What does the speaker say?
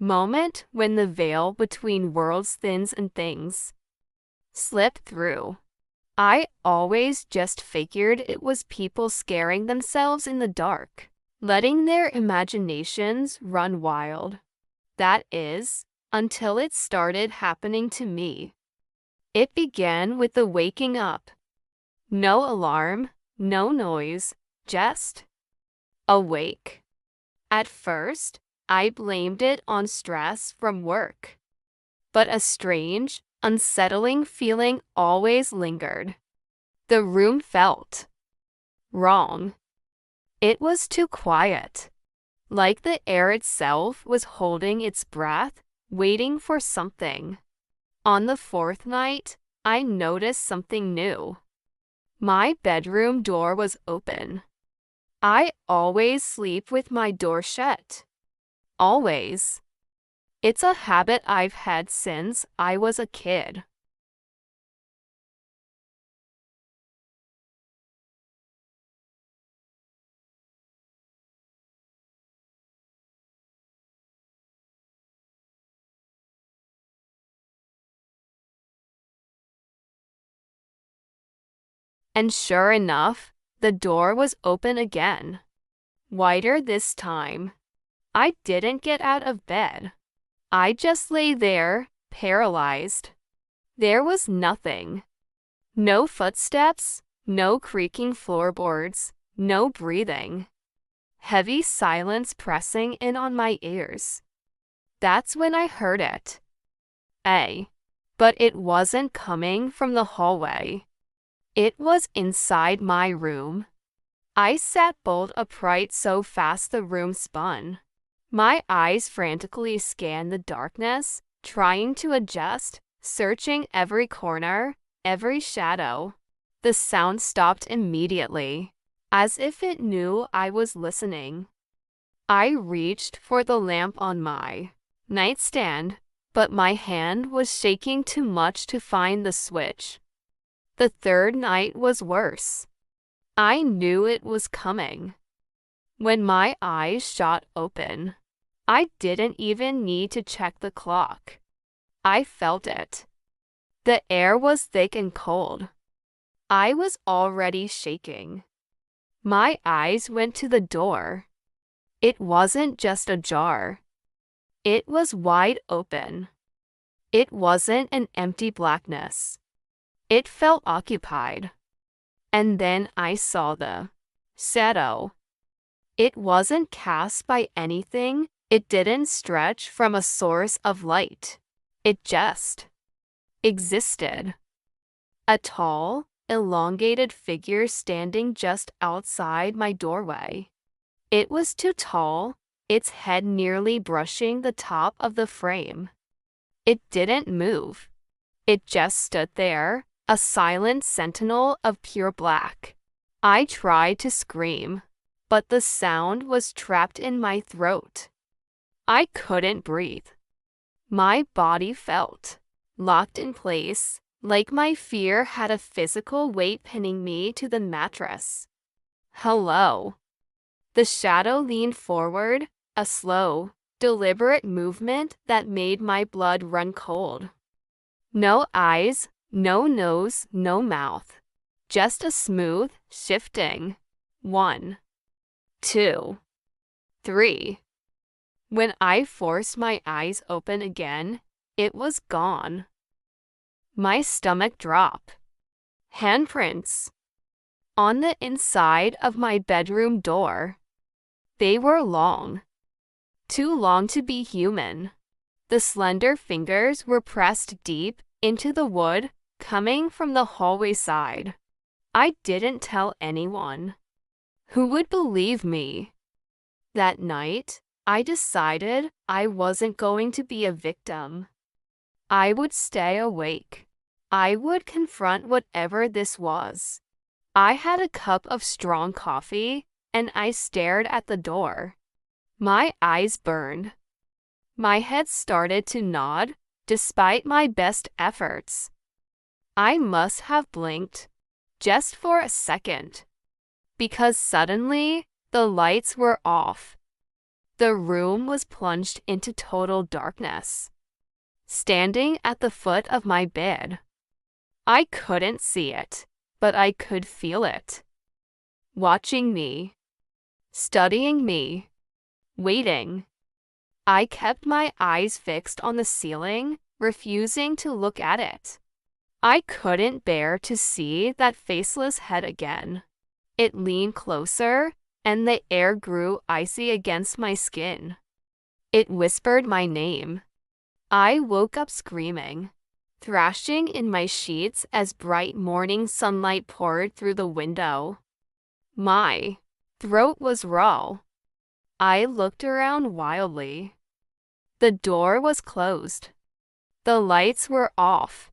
Moment when the veil between worlds thins and things slip through. I always just figured it was people scaring themselves in the dark, letting their imaginations run wild. That is, until it started happening to me. It began with the waking up. No alarm, no noise, just awake. At first, I blamed it on stress from work. But a strange, unsettling feeling always lingered. The room felt wrong. It was too quiet, like the air itself was holding its breath, waiting for something. On the fourth night, I noticed something new. My bedroom door was open. I always sleep with my door shut. Always. It's a habit I've had since I was a kid. And sure enough, the door was open again. Wider this time. I didn't get out of bed. I just lay there, paralyzed. There was nothing. No footsteps, no creaking floorboards, no breathing. Heavy silence pressing in on my ears. That's when I heard it. But it wasn't coming from the hallway. It was inside my room. I sat bolt upright so fast the room spun. My eyes frantically scanned the darkness, trying to adjust, searching every corner, every shadow. The sound stopped immediately, as if it knew I was listening. I reached for the lamp on my nightstand, but my hand was shaking too much to find the switch. The third night was worse. I knew it was coming. When my eyes shot open, I didn't even need to check the clock. I felt it. The air was thick and cold. I was already shaking. My eyes went to the door. It wasn't just ajar. It was wide open. It wasn't an empty blackness. It felt occupied. And then I saw the shadow. It wasn't cast by anything. It didn't stretch from a source of light. It just existed. A tall, elongated figure standing just outside my doorway. It was too tall, its head nearly brushing the top of the frame. It didn't move. It just stood there, a silent sentinel of pure black. I tried to scream, but the sound was trapped in my throat. I couldn't breathe. My body felt locked in place, like my fear had a physical weight pinning me to the mattress. Hello. The shadow leaned forward, a slow, deliberate movement that made my blood run cold. No eyes, no nose, no mouth. Just a smooth, shifting 1, 2, 3. When I forced my eyes open again, it was gone. My stomach dropped. Handprints on the inside of my bedroom door. They were long. Too long to be human. The slender fingers were pressed deep into the wood, coming from the hallway side. I didn't tell anyone. Who would believe me? That night, I decided I wasn't going to be a victim. I would stay awake. I would confront whatever this was. I had a cup of strong coffee, and I stared at the door. My eyes burned. My head started to nod, despite my best efforts. I must have blinked, just for a second, because suddenly, the lights were off. The room was plunged into total darkness. Standing at the foot of my bed, I couldn't see it, but I could feel it. Watching me, studying me, waiting. I kept my eyes fixed on the ceiling, refusing to look at it. I couldn't bear to see that faceless head again. It leaned closer, and the air grew icy against my skin. It whispered my name. I woke up screaming, thrashing in my sheets as bright morning sunlight poured through the window. My throat was raw. I looked around wildly. The door was closed. The lights were off,